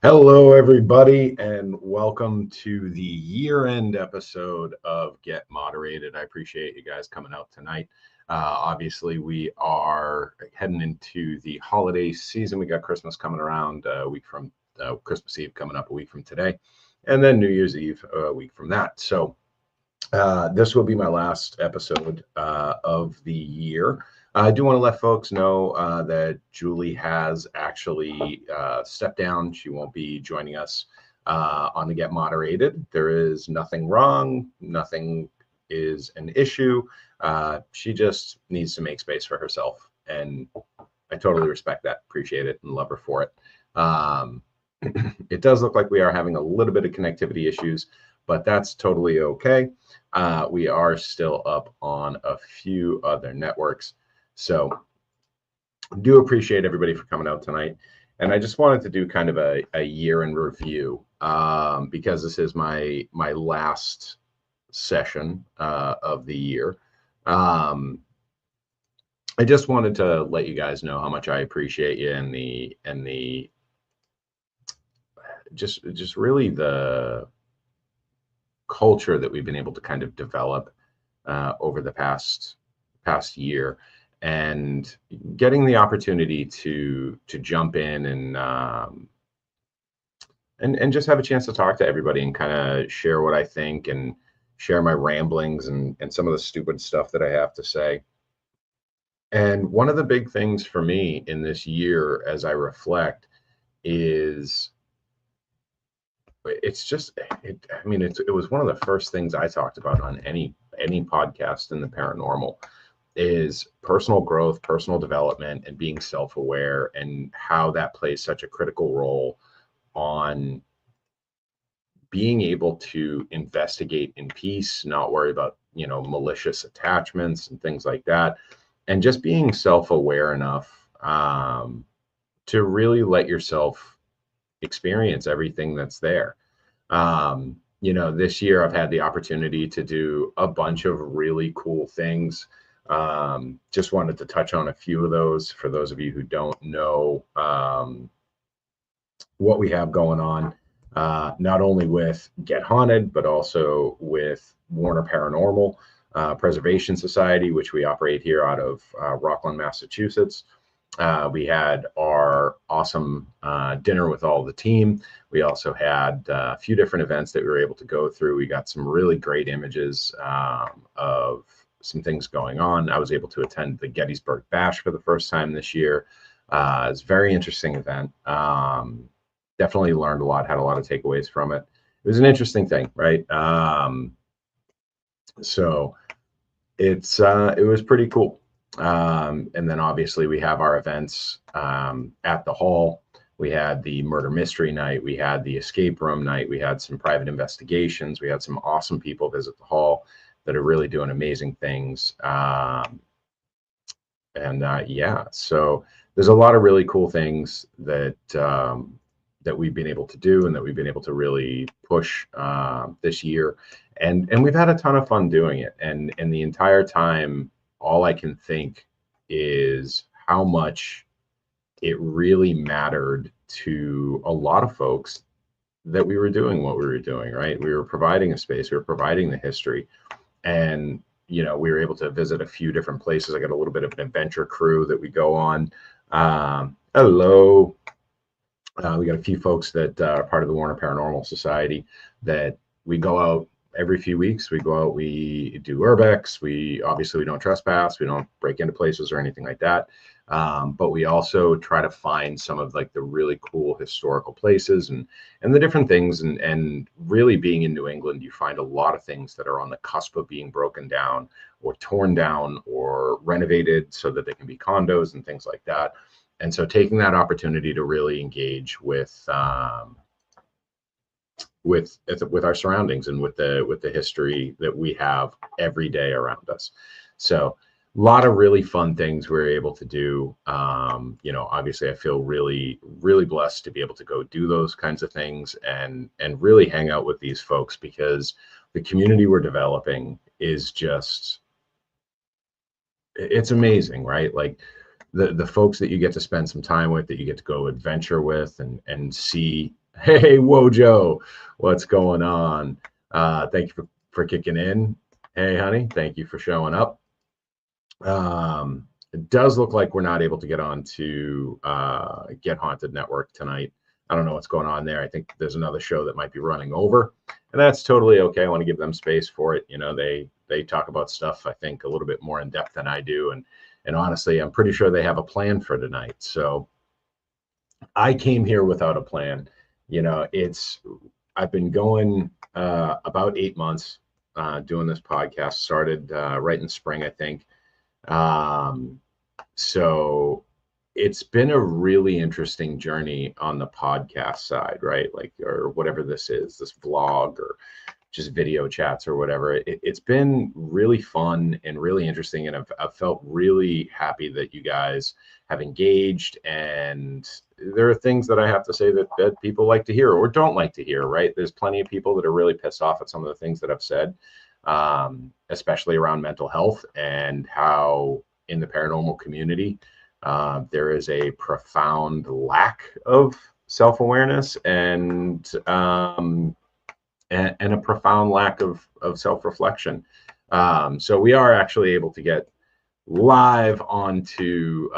Hello, everybody, and welcome to the year-end episode of Get Moderated. I appreciate you guys coming out tonight. Obviously, we are heading into the holiday season. We got Christmas coming around a week from Christmas Eve coming up a week from today, and then New Year's Eve a week from that. So this will be my last episode of the year. I do want to let folks know that Julie has actually stepped down. She won't be joining us on the Get Moderated. There is nothing wrong. Nothing is an issue. She just needs to make space for herself. And I totally respect that, appreciate it, and love her for it. It does look like we are having a little bit of connectivity issues, but that's totally okay. We are still up on a few other networks. So do appreciate everybody for coming out tonight. And I just wanted to do kind of a year in review because this is my last session of the year. I just wanted to let you guys know how much I appreciate you and the just really the culture that we've been able to kind of develop over the past year, and getting the opportunity to jump in and just have a chance to talk to everybody and kind of share what I think and share my ramblings and some of the stupid stuff that I have to say. And one of the big things for me in this year as I reflect is it's just it was one of the first things I talked about on any podcast in the paranormal is personal growth, personal development, and being self-aware, and how that plays such a critical role on being able to investigate in peace, not worry about malicious attachments and things like that, and just being self-aware enough to really let yourself experience everything that's there. This year I've had the opportunity to do a bunch of really cool things. Just wanted to touch on a few of those for those of you who don't know what we have going on, not only with Get Haunted, but also with Warner Paranormal Preservation Society, which we operate here out of Rockland, Massachusetts. We had our awesome dinner with all the team. We also had a few different events that we were able to go through. We got some really great images of some things going on. I was able to attend the Gettysburg Bash for the first time this year. It's a very interesting event. Definitely learned a lot, had a lot of takeaways from it. It was an interesting thing, right? So it was pretty cool. And then obviously we have our events at the hall. We had the murder mystery night. We had the escape room night. We had some private investigations. We had some awesome people visit the hall that are really doing amazing things. Yeah, so there's a lot of really cool things that that we've been able to do and that we've been able to really push this year. And we've had a ton of fun doing it. And the entire time, all I can think is how much it really mattered to a lot of folks that we were doing what we were doing, right? We were providing a space, we were providing the history, and we were able to visit a few different places. I got a little bit of an adventure crew that we go on. Hello. We got a few folks that are part of the Warner Paranormal Society that we go out every few weeks. We go out, we do urbex. We don't trespass. We don't break into places or anything like that. But we also try to find some of like the really cool historical places and the different things. And really being in New England, you find a lot of things that are on the cusp of being broken down or torn down or renovated so that they can be condos and things like that. And so taking that opportunity to really engage with our surroundings and with the history that we have every day around us. So a lot of really fun things we were able to do. Obviously I feel really, really blessed to be able to go do those kinds of things and really hang out with these folks, because the community we're developing is just, it's amazing, right? Like the folks that you get to spend some time with, that you get to go adventure with and see Hey, Wojo, what's going on? Thank you for kicking in. Hey, honey, thank you for showing up. It does look like we're not able to get on to Get Haunted Network tonight. I don't know what's going on there. I think there's another show that might be running over, and that's totally okay. I want to give them space for it. You know, they talk about stuff I think a little bit more in depth than I do, and honestly, I'm pretty sure they have a plan for tonight. So I came here without a plan. You know, I've been going about 8 months doing this podcast. Started right in spring, I think. Um, so it's been a really interesting journey on the podcast side, right? Like, or whatever this is, this vlog or just video chats or whatever. It's been really fun and really interesting. And I've felt really happy that you guys have engaged. And there are things that I have to say that people like to hear or don't like to hear, right? There's plenty of people that are really pissed off at some of the things that I've said, especially around mental health and how in the paranormal community, there is a profound lack of self-awareness and a profound lack of self-reflection. So we are actually able to get live onto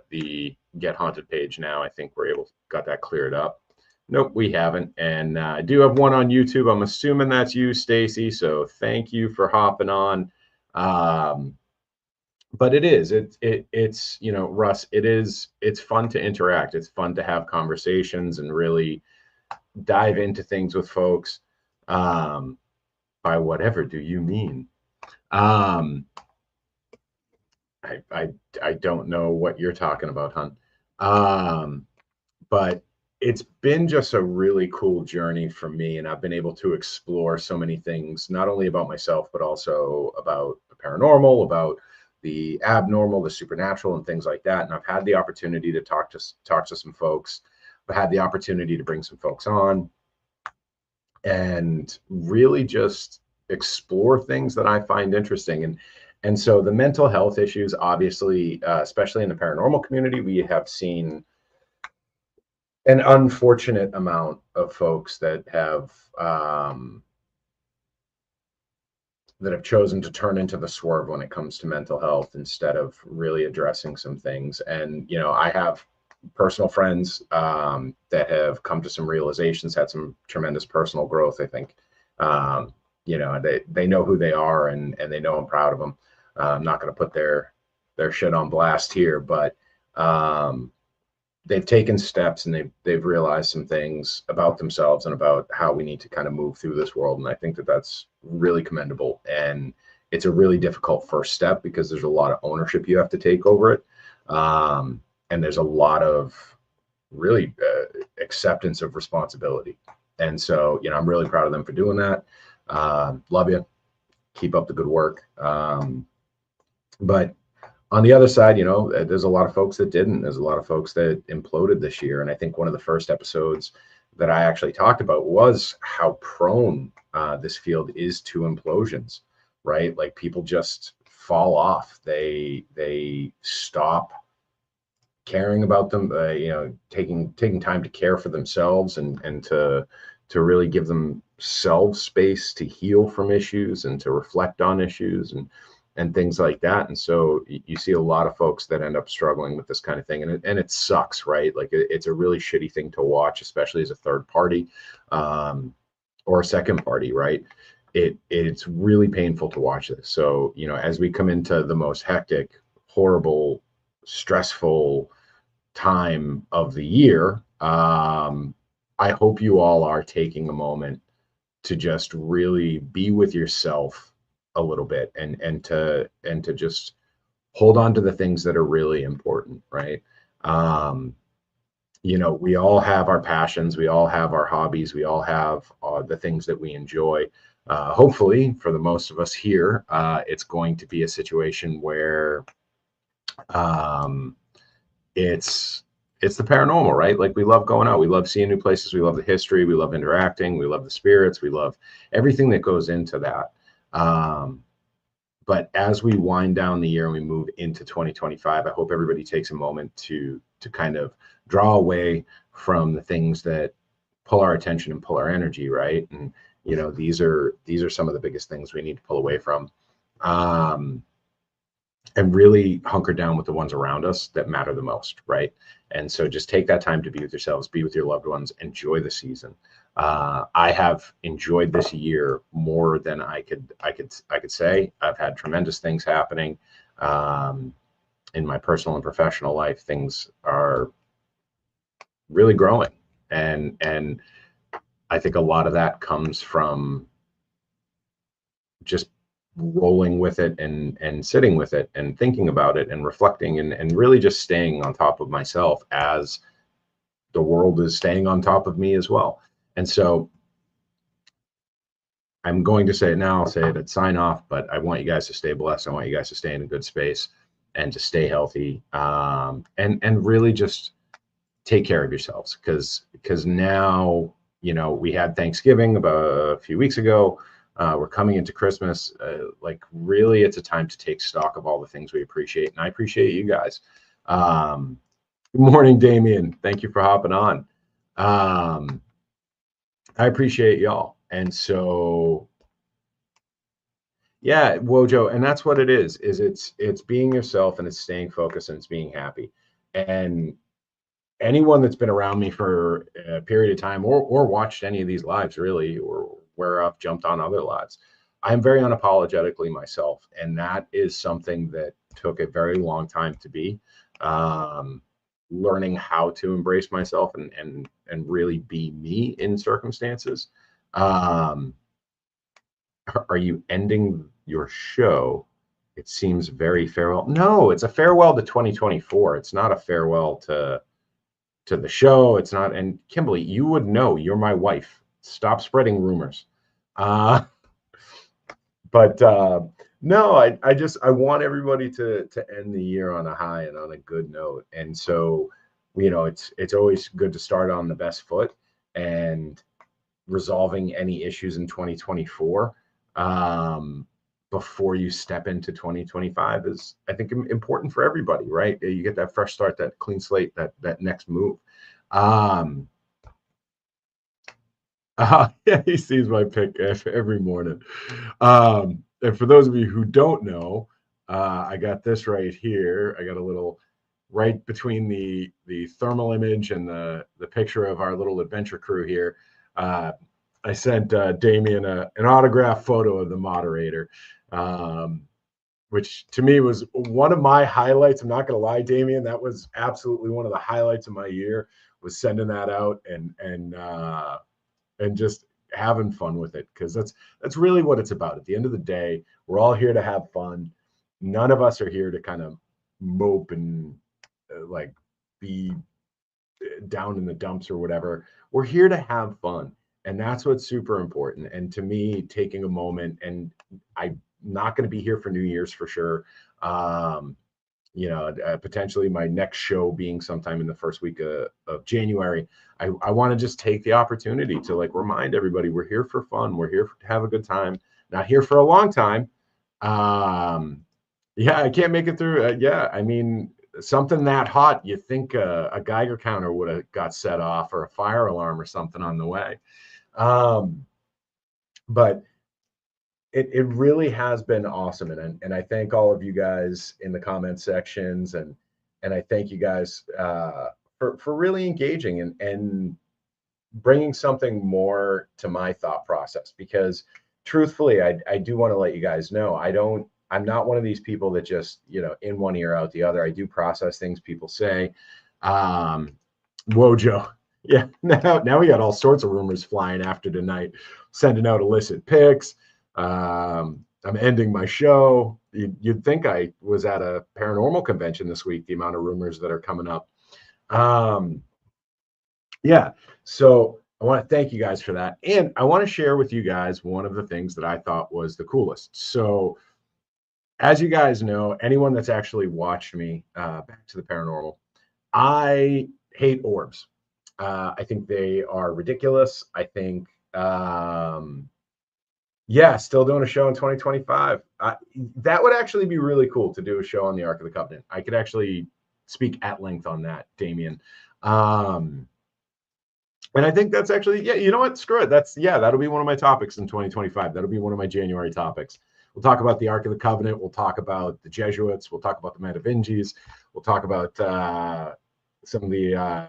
the Get Haunted page now. I think got that cleared up. Nope, we haven't. And I do have one on YouTube. I'm assuming that's you, Stacy. So thank you for hopping on. But it's you know, Russ, it's fun to interact. It's fun to have conversations and really dive into things with folks. By whatever do you mean? Um, I don't know what you're talking about, hon. But it's been just a really cool journey for me, and I've been able to explore so many things, not only about myself, but also about the paranormal, about the abnormal, the supernatural, and things like that. And I've had the opportunity to talk to some folks. I've had the opportunity to bring some folks on and really just explore things that I find interesting. And so the mental health issues, obviously, especially in the paranormal community, we have seen an unfortunate amount of folks that have chosen to turn into the swerve when it comes to mental health instead of really addressing some things. And you know, I have personal friends that have come to some realizations, had some tremendous personal growth. I think, you know, they know who they are and they know I'm proud of them. I'm not going to put their shit on blast here, but they've taken steps and they've realized some things about themselves and about how we need to kind of move through this world. And I think that that's really commendable. And it's a really difficult first step because there's a lot of ownership you have to take over it. And there's a lot of really acceptance of responsibility. And so, you know, I'm really proud of them for doing that. Love you. Keep up the good work. But on the other side, you know, there's a lot of folks that didn't. There's a lot of folks that imploded this year. And I think one of the first episodes that I actually talked about was how prone this field is to implosions, right? Like people just fall off. They stop caring about them, you know, taking time to care for themselves and to really give themselves space to heal from issues and to reflect on issues and things like that. And so you see a lot of folks that end up struggling with this kind of thing, and it sucks, right? Like it's a really shitty thing to watch, especially as a third party or a second party, right? It's really painful to watch this. So, you know, as we come into the most hectic, horrible, stressful time of the year, I hope you all are taking a moment to just really be with yourself a little bit and to just hold on to the things that are really important, right? You know, we all have our passions, we all have our hobbies, we all have the things that we enjoy. Hopefully, for the most of us here, it's going to be a situation where it's the paranormal, right? Like we love going out, we love seeing new places, we love the history, we love interacting, we love the spirits, we love everything that goes into that. But as we wind down the year and we move into 2025, I hope everybody takes a moment to kind of draw away from the things that pull our attention and pull our energy, right? And these are some of the biggest things we need to pull away from, and really hunker down with the ones around us that matter the most, right? And so just take that time to be with yourselves, be with your loved ones, enjoy the season. I have enjoyed this year more than I could say. I've had tremendous things happening in my personal and professional life. Things are really growing, and I think a lot of that comes from just rolling with it and sitting with it and thinking about it and reflecting and really just staying on top of myself as the world is staying on top of me as well. And so I'm going to say it now, I'll say it at sign off, but I want you guys to stay blessed. I want you guys to stay in a good space and to stay healthy, and really just take care of yourselves, because now, we had Thanksgiving about a few weeks ago. We're coming into Christmas. Like, really, it's a time to take stock of all the things we appreciate. And I appreciate you guys. Good morning, Damien. Thank you for hopping on. I appreciate y'all. And so, yeah, Wojo. And that's what it is it's being yourself, and it's staying focused, and it's being happy. And anyone that's been around me for a period of time, or watched any of these lives, really, or where I've jumped on other lives, I'm very unapologetically myself. And that is something that took a very long time to be, learning how to embrace myself and really be me in circumstances. Are you ending your show? It seems very farewell. No, it's a farewell to 2024. It's not a farewell to the show. It's not. And Kimberly, you would know. You're my wife. Stop spreading rumors. But no, I want everybody to end the year on a high and on a good note. And so, it's always good to start on the best foot, and resolving any issues in 2024 before you step into 2025 is, I think, important for everybody, right? You get that fresh start, that clean slate, that next move. Yeah, he sees my pic every morning. And for those of you who don't know, I got this right here. I got a little right between the thermal image and the picture of our little adventure crew here. I sent Damien an autograph photo of the moderator, which to me was one of my highlights. I'm not going to lie, Damien, that was absolutely one of the highlights of my year, was sending that out and just having fun with it, because that's really what it's about. At the end of the day, we're all here to have fun. None of us are here to kind of mope and like be down in the dumps or whatever. We're here to have fun, and that's what's super important. And to me, taking a moment, and I'm not going to be here for New Year's for sure. Potentially my next show being sometime in the first week of January. I want to just take the opportunity to remind everybody we're here for fun. We're here to have a good time. Not here for a long time. Yeah, I can't make it through. Yeah, I mean, something that hot, you think a Geiger counter would have got set off, or a fire alarm or something on the way. But it really has been awesome. And I thank all of you guys in the comment sections, and I thank you guys for really engaging and bringing something more to my thought process, because truthfully, I do want to let you guys know, I'm not one of these people that just, in one ear out the other. I do process things people say. Wojo. Yeah, now we got all sorts of rumors flying after tonight, sending out illicit pics. I'm ending my show. You'd think I was at a paranormal convention this week, the amount of rumors that are coming up. Yeah, so I want to thank you guys for that. And I want to share with you guys one of the things that I thought was the coolest. So as you guys know, anyone that's actually watched me back to the paranormal, I hate orbs. I think they are ridiculous. I think, still doing a show in 2025. That would actually be really cool, to do a show on the Ark of the Covenant. I could actually speak at length on that, Damien. And I think that's actually, yeah, you know what? Screw it. That'll be one of my topics in 2025. That'll be one of my January topics. We'll talk about the Ark of the Covenant. We'll talk about the Jesuits. We'll talk about the Merovingians. We'll talk about some of the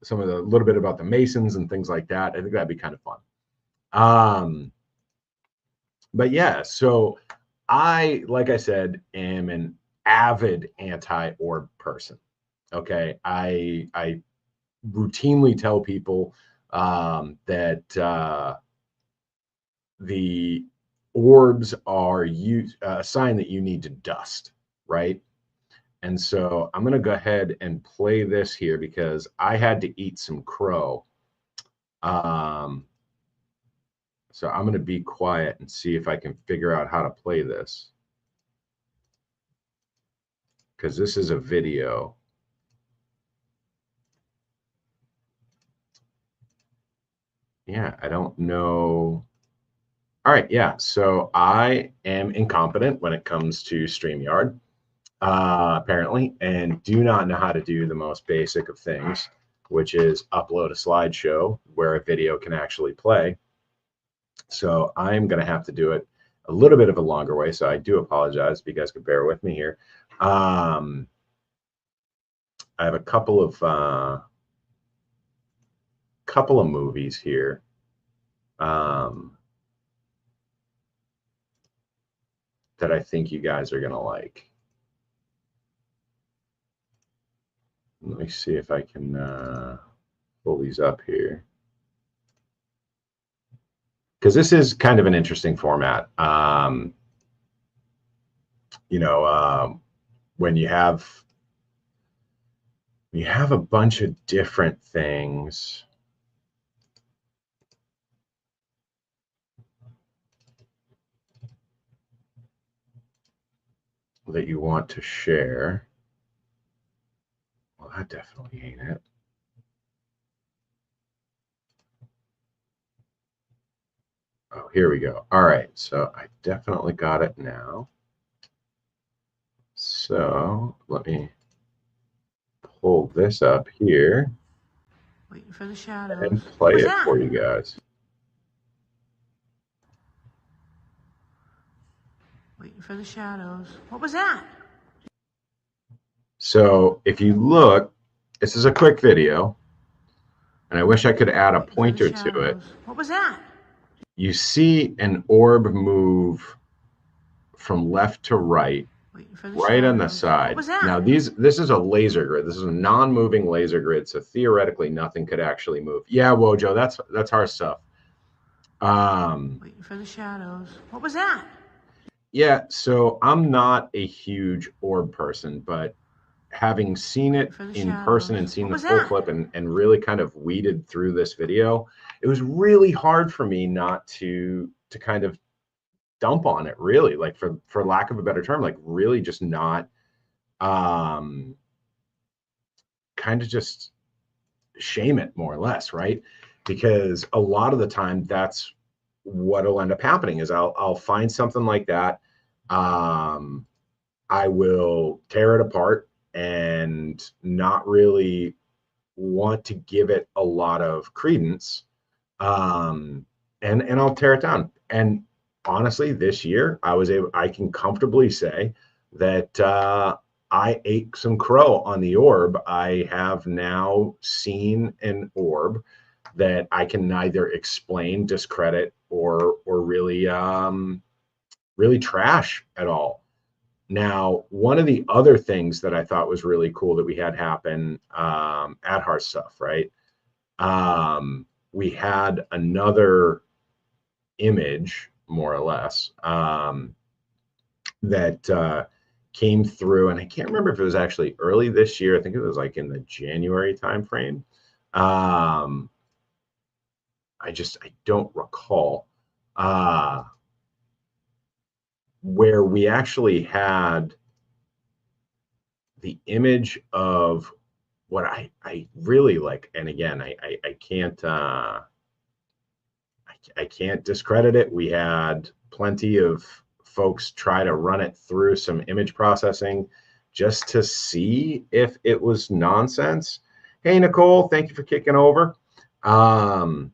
little bit about the Masons and things like that. I think that'd be kind of fun. But yeah, so like I said, am an avid anti-orb person. Okay, I routinely tell people that the orbs are a sign that you need to dust, right? And so I'm going to go ahead and play this here because I had to eat some crow. So I'm going to be quiet and see if I can figure out how to play this, because this is a video. Yeah, I don't know. All right, yeah. So I am incompetent when it comes to StreamYard, apparently, and do not know how to do the most basic of things, which is upload a slideshow where a video can actually play. So I'm going to have to do it a little bit of a longer way. So I do apologize if you guys could bear with me here. I have a couple of movies here. That I think you guys are going to like. Let me see if I can pull these up here, because this is kind of an interesting format. When you have a bunch of different things that you want to share. Well, that definitely ain't it. Oh, here we go. All right, so I definitely got it now. So let me pull this up here. Waiting for the shadows. And play it for you guys. Waiting for the shadows. What was that? So if you look, this is a quick video, and I wish I could add a pointer to it. What was that? You see an orb move from left to right, right on the side. Now this is a laser grid. This is a non-moving laser grid, so theoretically nothing could actually move. Yeah, Wojo, that's our stuff. Waiting for the shadows. What was that? Yeah, so I'm not a huge orb person, but having seen it in person and seen the full clip and really kind of weeded through this video, it was really hard for me not to kind of dump on it, really, like for lack of a better term, like really just not kind of just shame it, more or less, right? Because a lot of the time that's what'll end up happening is I'll find something like that. I will tear it apart and not really want to give it a lot of credence. And I'll tear it down. And honestly, this year I can comfortably say that I ate some crow on the orb. I have now seen an orb that I can neither explain, discredit, or really really trash at all. Now, one of the other things that I thought was really cool that we had happen at Hearth Stuff, right? We had another image, more or less, that came through, and I can't remember if it was actually early this year. I think it was like in the January timeframe. I don't recall. Where we actually had the image of what I really like, and again, I can't discredit it. We had plenty of folks try to run it through some image processing just to see if it was nonsense. Hey, Nicole, thank you for kicking over. And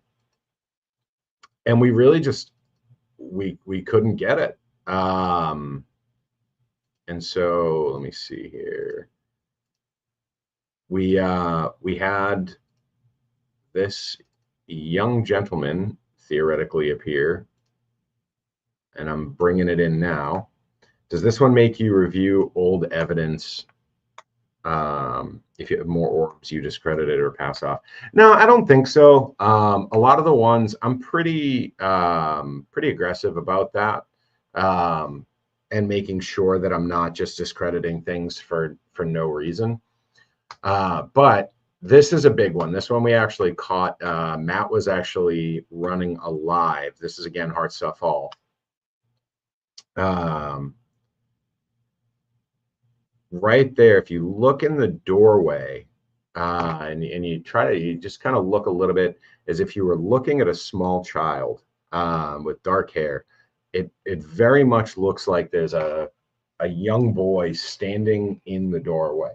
we really just, we couldn't get it. And so let me see here. We had this young gentleman theoretically appear, and I'm bringing it in now. Does this one make you review old evidence? If you have more orbs, you discredit it or pass off. No, I don't think so. A lot of the ones I'm pretty aggressive about that, and making sure that I'm not just discrediting things for no reason. But this is a big one. This one we actually caught. Matt was actually running a live. This is again Hard Stuff Hall. Right there, if you look in the doorway, and you try to, you just kind of look a little bit as if you were looking at a small child with dark hair. It very much looks like there's a young boy standing in the doorway.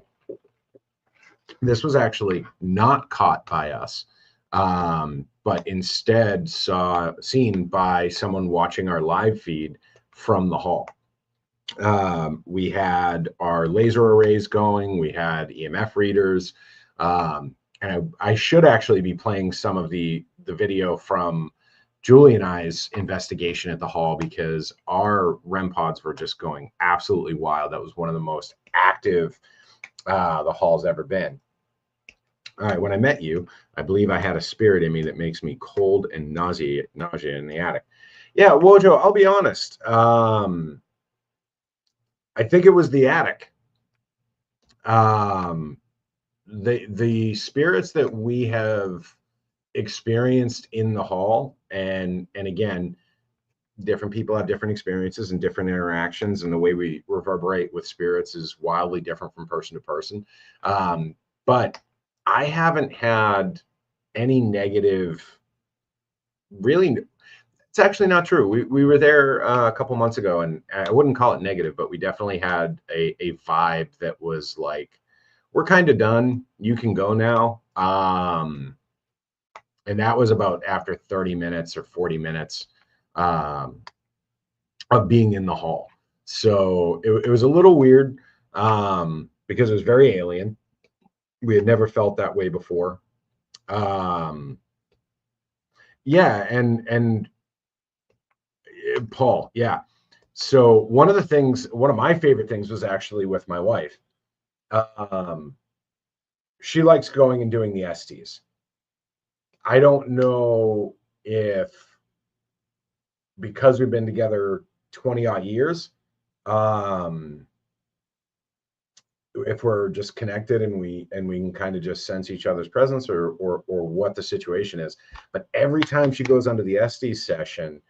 This was actually not caught by us, but instead seen by someone watching our live feed from the hall. We had our laser arrays going, we had EMF readers, and I should actually be playing some of the video from Julie and I's investigation at the hall, because our REM pods were just going absolutely wild. That was one of the most active the hall's ever been. All right, when I met you, I believe I had a spirit in me that makes me cold and nausea in the attic. Yeah, Wojo, I'll be honest. I think it was the attic. The spirits that we have experienced in the hall, and again, different people have different experiences and different interactions, and the way we reverberate with spirits is wildly different from person to person. But I haven't had any negative, really. It's actually not true. We were there a couple months ago, and I wouldn't call it negative, but we definitely had a vibe that was like, we're kind of done. You can go now. And that was about after 30 minutes or 40 minutes of being in the hall. So it was a little weird, because it was very alien. We had never felt that way before. Yeah, and Paul, yeah. So one of my favorite things was actually with my wife. She likes going and doing the STs. I don't know if, because we've been together 20 odd years, if we're just connected and we can kind of just sense each other's presence, or what the situation is. But every time she goes onto the SD session,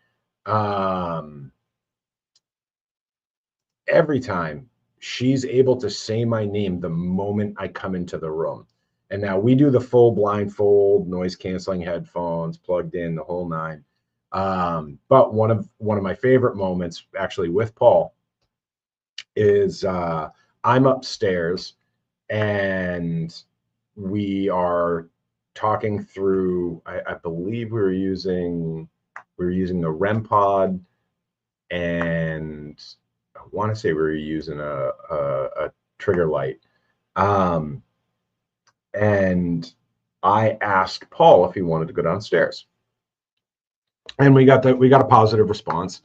every time she's able to say my name the moment I come into the room. And now we do the full blindfold, noise canceling headphones, plugged in, the whole nine. But one of my favorite moments actually with Paul is I'm upstairs and we are talking through, I believe we were using a REM pod, and I want to say we were using a trigger light. And I asked Paul if he wanted to go downstairs, and we got a positive response.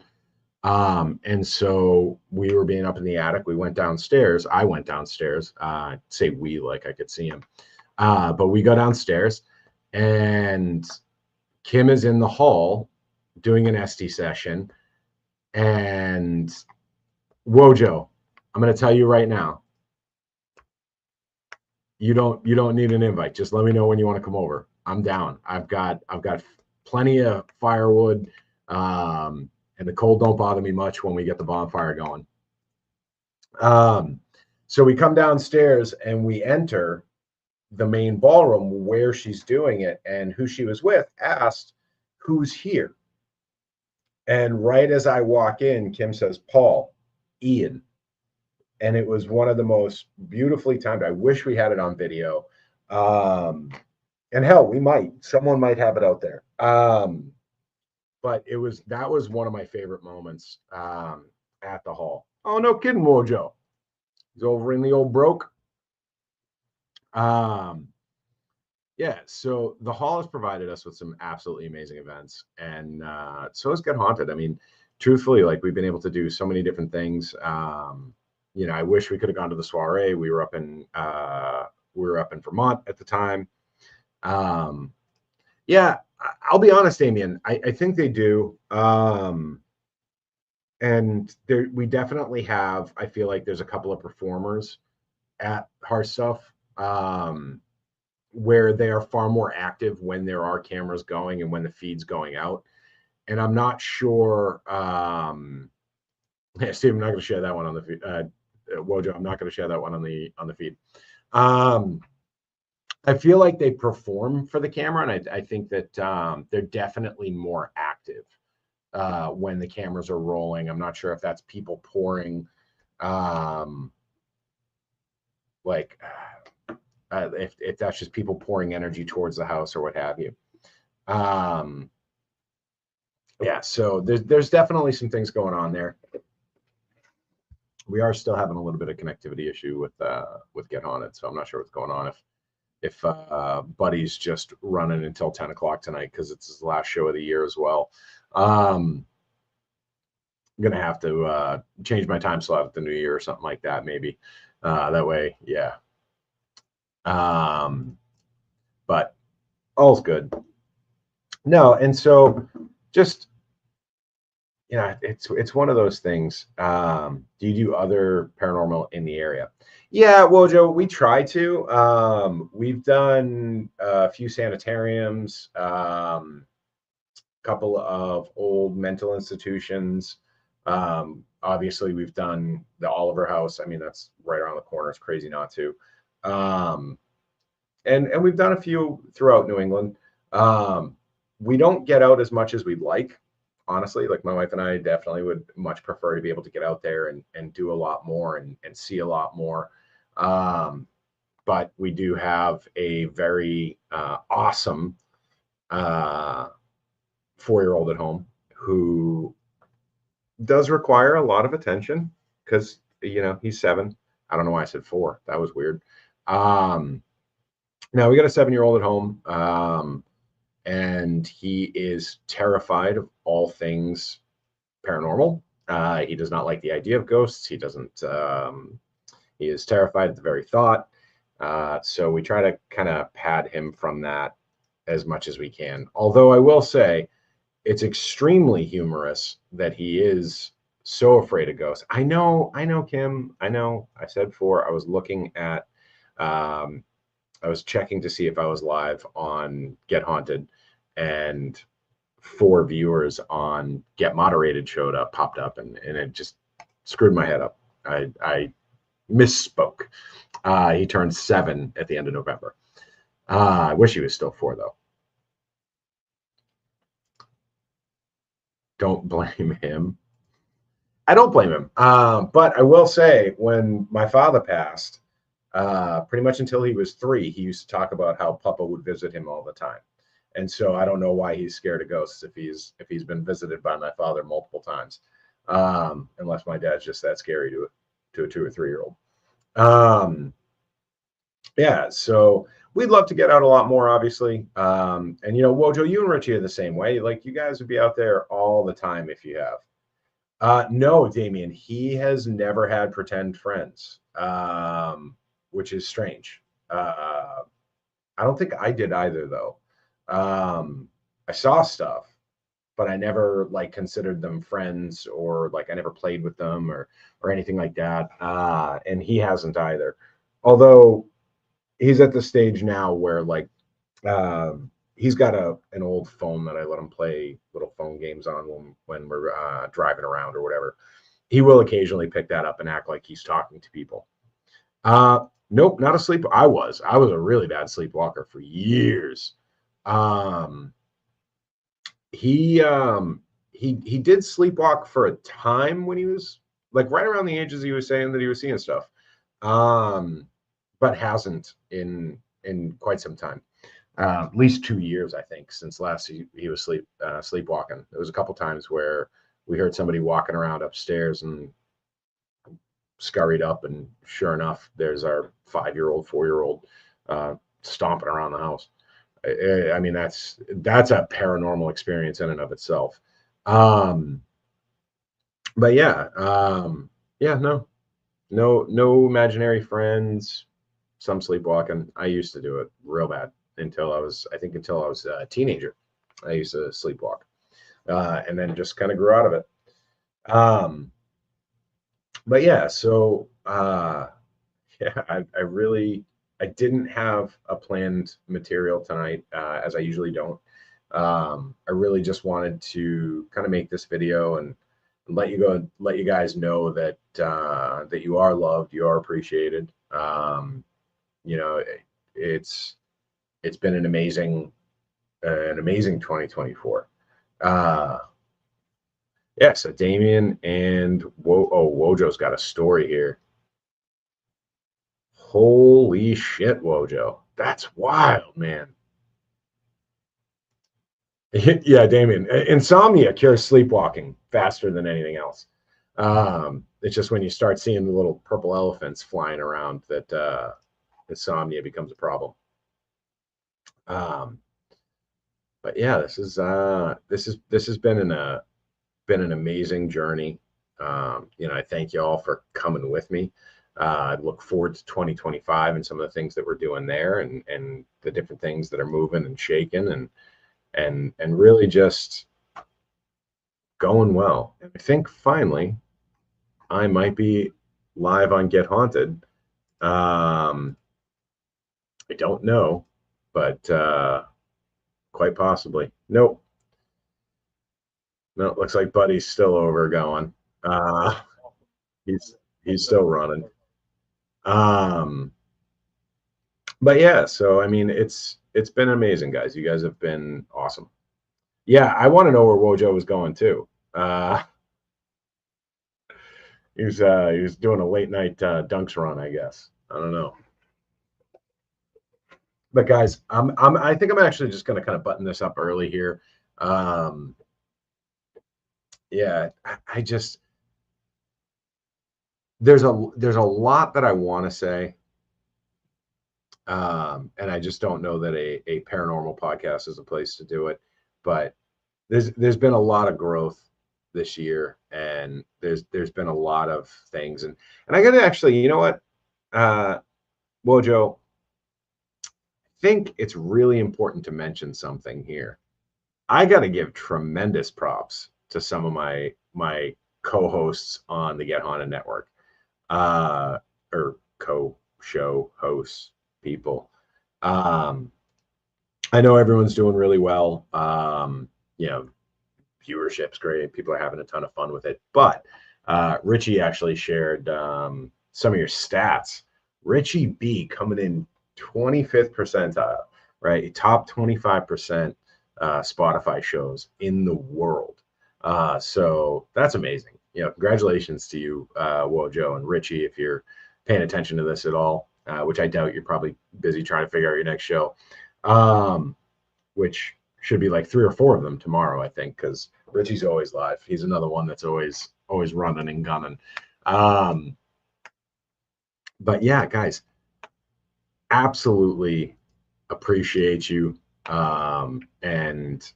And so we were being up in the attic. We went downstairs. I went downstairs. Say we, like I could see him. But we go downstairs, and Kim is in the hall doing an SD session. And Wojo, I'm going to tell you right now, you don't need an invite. Just let me know when you want to come over. I'm down. I've got plenty of firewood, and the cold don't bother me much when we get the bonfire going. So we come downstairs and we enter the main ballroom where she's doing it, and who she was with asked, "Who's here?" And right as I walk in, Kim says, "Paul, Ian." And it was one of the most beautifully timed. I wish we had it on video. And And hell, someone might have it out there. But that was one of my favorite moments at the hall. Oh, no kidding, Wojo. He's over in the old broke. Yeah, so the hall has provided us with some absolutely amazing events, and so has Get Haunted. I mean, truthfully, like we've been able to do so many different things. I wish we could have gone to the soiree. We were up in Vermont at the time. Yeah, I'll be honest, Damien. I think they do. And we definitely have. I feel like there's a couple of performers at Hearth Stuff. Where they are far more active when there are cameras going and when the feed's going out. And I'm not sure. Steve, I'm not going to share that one on the feed. Wojo, I'm not going to share that one on the feed. I feel like they perform for the camera, and I think that they're definitely more active when the cameras are rolling. I'm not sure if that's people pouring, if that's just people pouring energy towards the house or what have you. Yeah, so there's definitely some things going on there. We are still having a little bit of connectivity issue with Get Haunted, so I'm not sure what's going on. If Buddy's just running until 10 o'clock tonight because it's his last show of the year as well. I'm gonna have to change my time slot at the new year or something like that, maybe. That way, yeah. But all's good. No, and so just it's one of those things. Do you do other paranormal in the area? Yeah, well, Joe, we try to. We've done a few sanitariums, couple of old mental institutions. Obviously, we've done the Oliver House. I mean, that's right around the corner. It's crazy not to. And we've done a few throughout New England. We don't get out as much as we'd like, honestly. Like my wife and I definitely would much prefer to be able to get out there and do a lot more and see a lot more. But we do have a very awesome 4-year-old at home who does require a lot of attention because he's 7. I don't know why I said 4. That was weird. Now we got a 7-year-old at home, and he is terrified of all things paranormal. He does not like the idea of ghosts. He doesn't. He is terrified at the very thought. So we try to kind of pad him from that as much as we can. Although I will say, it's extremely humorous that he is so afraid of ghosts. I know, Kim. I know. I said 4. I was looking at. I was checking to see if I was live on Get Haunted, and 4 viewers on Get Moderated popped up, and it just screwed my head up. I misspoke. He turned 7 at the end of November. I wish he was still 4 though. Don't blame him. I don't blame him. But I will say, when my father passed, pretty much until he was 3, he used to talk about how Papa would visit him all the time. And so I don't know why he's scared of ghosts if he's been visited by my father multiple times, unless my dad's just that scary to a 2 or 3-year-old. Yeah, so we'd love to get out a lot more, obviously. And Wojo, you and Richie are the same way. Like, you guys would be out there all the time if you have. No, Damien, he has never had pretend friends, which is strange. I don't think I did either, though. I saw stuff, but I never considered them friends, or I never played with them or anything like that. And he hasn't either. Although he's at the stage now where he's got an old phone that I let him play little phone games on when we're driving around or whatever. He will occasionally pick that up and act like he's talking to people. Nope, not a sleep. I was a really bad sleepwalker for years. He did sleepwalk for a time when he was right around the ages he was saying that he was seeing stuff. But hasn't in quite some time. at least 2 years, I think, since last he was sleepwalking. There was a couple times where we heard somebody walking around upstairs and scurried up, and sure enough, there's our 5-year-old, 4-year-old stomping around the house. I mean, that's a paranormal experience in and of itself. But yeah, no imaginary friends, some sleepwalking. I used to do it real bad until I was a teenager. I used to sleepwalk, and then just kind of grew out of it. But yeah, so yeah, I didn't have a planned material tonight, as I usually don't. I really just wanted to kind of make this video and let you guys know that that you are loved, you are appreciated. You know, it's been an amazing 2024. Yeah, so Damien and Wojo's got a story here. Holy shit, Wojo. That's wild, man. Yeah, Damien. Insomnia cures sleepwalking faster than anything else. It's just when you start seeing the little purple elephants flying around that insomnia becomes a problem. But yeah, this has been an amazing journey. I thank you all for coming with me. I look forward to 2025 and some of the things that we're doing there, and the different things that are moving and shaking and really just going well. And I think finally I might be live on Get Haunted. I don't know, but quite possibly. Nope. No, it looks like Buddy's still over going. He's still running. But yeah, so I mean, it's been amazing, guys. You guys have been awesome. Yeah, I want to know where Wojo was going too. He was doing a late night dunks run, I guess. I don't know. But guys, I think I'm actually just going to kind of button this up early here. Yeah, I just there's a lot that I want to say. And I just don't know that a paranormal podcast is a place to do it. But there's been a lot of growth this year, and there's been a lot of things, and I got to actually, you know what, Wojo, I think it's really important to mention something here. I got to give tremendous props to some of my co-hosts on the Get Haunted Network, or co-show hosts, people. I know everyone's doing really well. Viewership's great. People are having a ton of fun with it. But Richie actually shared some of your stats. Richie B coming in 25th percentile, right? Top 25% Spotify shows in the world. So that's amazing. Congratulations to you, Wojo and Richie, if you're paying attention to this at all, which I doubt. You're probably busy trying to figure out your next show, which should be like 3 or 4 of them tomorrow, I think, because Richie's always live. He's another one that's always running and gunning. But yeah, guys, absolutely appreciate you, and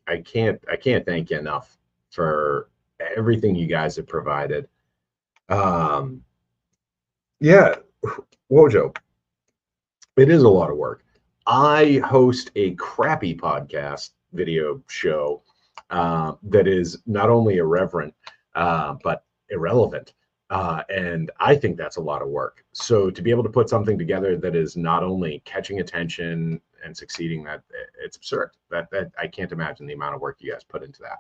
I can't thank you enough for everything you guys have provided. Yeah, Wojo, it is a lot of work. I host a crappy podcast video show that is not only irreverent, but irrelevant. And I think that's a lot of work. So to be able to put something together that is not only catching attention and succeeding, that it's absurd. That I can't imagine the amount of work you guys put into that.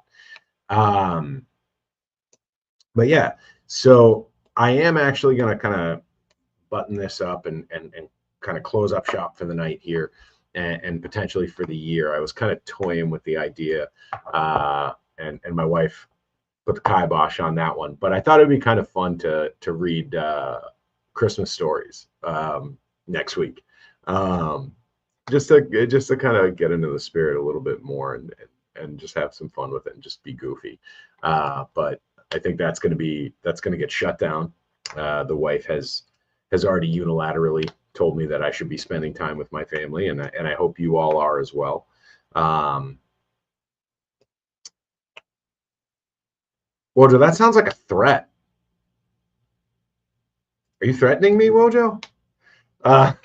But yeah, so I am actually going to kind of button this up and kind of close up shop for the night here, and potentially for the year. I was kind of toying with the idea, and my wife put the kibosh on that one, but I thought it'd be kind of fun to read Christmas stories next week. just to kind of get into the spirit a little bit more and just have some fun with it and just be goofy. But I think that's going to get shut down. The wife has already unilaterally told me that I should be spending time with my family, and I hope you all are as well. Wojo, that sounds like a threat. Are you threatening me, Wojo? But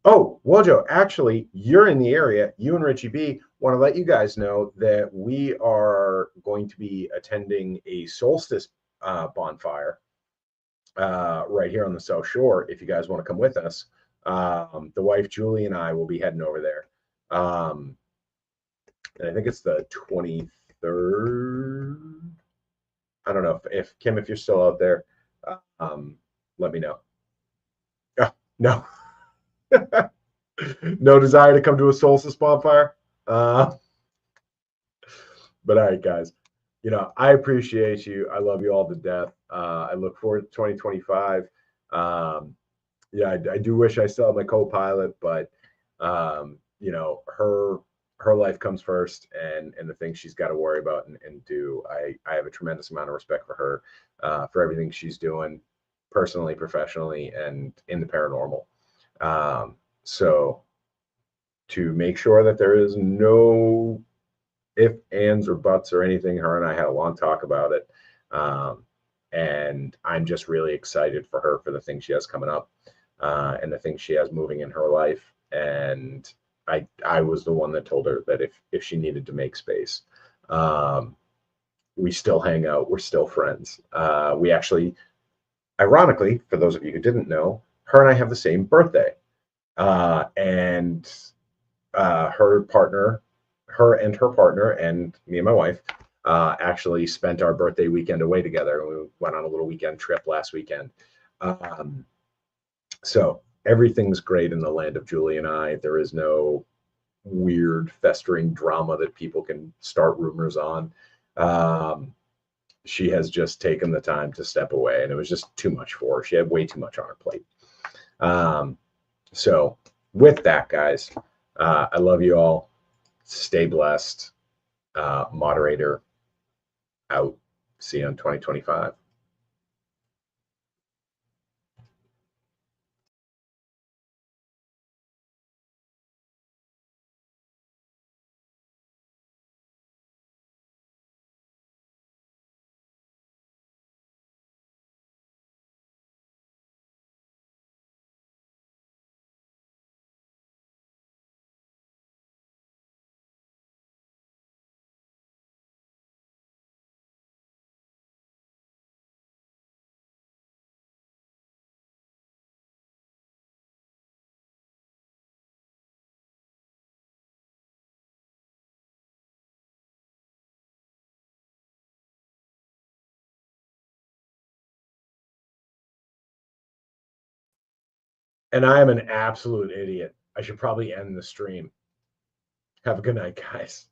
oh, Wojo, actually, you're in the area. You and Richie B want to let you guys know that we are going to be attending a solstice bonfire right here on the South Shore. If you guys want to come with us, the wife Julie and I will be heading over there. And I think it's the 23rd. I don't know if Kim, if you're still out there, let me know. No. No desire to come to a solstice bonfire. But all right, guys. I appreciate you. I love you all to death. I look forward to 2025. Yeah, I do wish I still had my co-pilot, but her life comes first, and the things she's got to worry about and do. I have a tremendous amount of respect for her, for everything she's doing, personally, professionally, and in the paranormal. So to make sure that there is no if, ands, or buts or anything, her and I had a long talk about it. And I'm just really excited for her for the things she has coming up, and the things she has moving in her life. And I was the one that told her that if she needed to make space, we still hang out. We're still friends. We actually, ironically, for those of you who didn't know, her and I have the same birthday. And her and her partner and me and my wife actually spent our birthday weekend away together. We went on a little weekend trip last weekend. So everything's great in the land of Julie and I. There is no weird festering drama that people can start rumors on. She has just taken the time to step away, and it was just too much for her. She had way too much on her plate. So with that, guys, I love you all. Stay blessed. Moderator out. See you in 2025. And I am an absolute idiot. I should probably end the stream. Have a good night, guys.